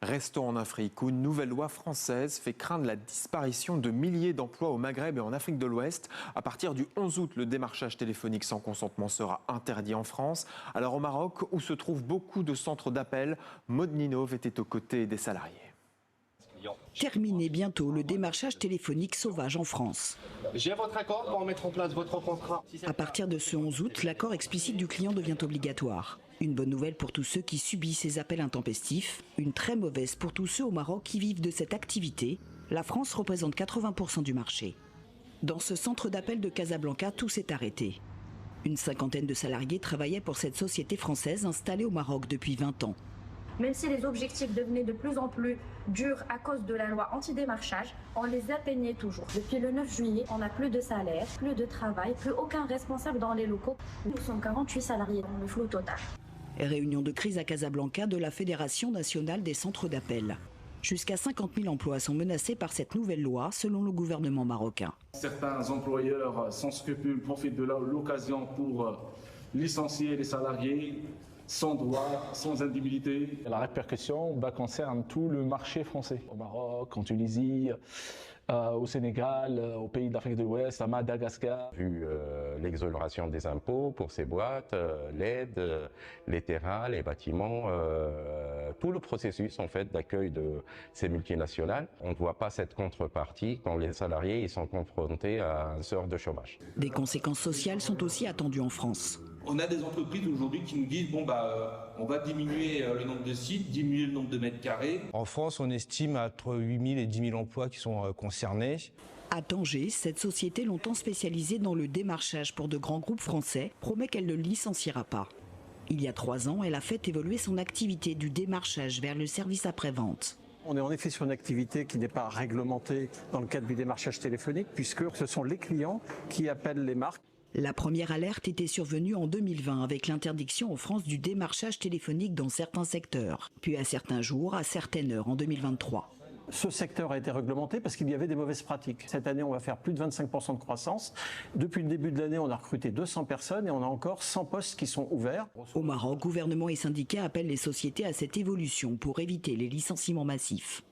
Restons en Afrique, où une nouvelle loi française fait craindre la disparition de milliers d'emplois au Maghreb et en Afrique de l'Ouest. À partir du 11 août, le démarchage téléphonique sans consentement sera interdit en France. Alors au Maroc, où se trouvent beaucoup de centres d'appel, Maud Ninov était aux côtés des salariés. Terminé bientôt le démarchage téléphonique sauvage en France. J'ai votre accord pour mettre en place votre contrat. À partir de ce 11 août, l'accord explicite du client devient obligatoire. Une bonne nouvelle pour tous ceux qui subissent ces appels intempestifs, une très mauvaise pour tous ceux au Maroc qui vivent de cette activité. La France représente 80% du marché. Dans ce centre d'appel de Casablanca, tout s'est arrêté. Une cinquantaine de salariés travaillaient pour cette société française installée au Maroc depuis 20 ans. Même si les objectifs devenaient de plus en plus durs à cause de la loi anti-démarchage, on les atteignait toujours. Depuis le 9 juillet, on n'a plus de salaire, plus de travail, plus aucun responsable dans les locaux. Nous sommes 48 salariés dans le flou total. Réunion de crise à Casablanca de la Fédération nationale des centres d'appel. Jusqu'à 50 000 emplois sont menacés par cette nouvelle loi, selon le gouvernement marocain. Certains employeurs sans scrupules profitent de l'occasion pour licencier les salariés sans droit, sans indemnité. La répercussion concerne tout le marché français, au Maroc, en Tunisie, au Sénégal, aux pays d'Afrique de l'Ouest, à Madagascar. Vu l'exonération des impôts pour ces boîtes, l'aide, les terrains, les bâtiments, tout le processus en fait d'accueil de ces multinationales, on ne voit pas cette contrepartie quand les salariés ils sont confrontés à un sort de chômage. Des conséquences sociales sont aussi attendues en France. On a des entreprises aujourd'hui qui nous disent on va diminuer le nombre de sites, diminuer le nombre de mètres carrés. En France, on estime entre 8 000 et 10 000 emplois qui sont concernés. À Tanger, cette société longtemps spécialisée dans le démarchage pour de grands groupes français promet qu'elle ne licenciera pas. Il y a 3 ans, elle a fait évoluer son activité du démarchage vers le service après-vente. On est en effet sur une activité qui n'est pas réglementée dans le cadre du démarchage téléphonique puisque ce sont les clients qui appellent les marques. La première alerte était survenue en 2020 avec l'interdiction en France du démarchage téléphonique dans certains secteurs, puis à certains jours, à certaines heures en 2023. Ce secteur a été réglementé parce qu'il y avait des mauvaises pratiques. Cette année, on va faire plus de 25% de croissance. Depuis le début de l'année, on a recruté 200 personnes et on a encore 100 postes qui sont ouverts. Au Maroc, gouvernement et syndicats appellent les sociétés à cette évolution pour éviter les licenciements massifs.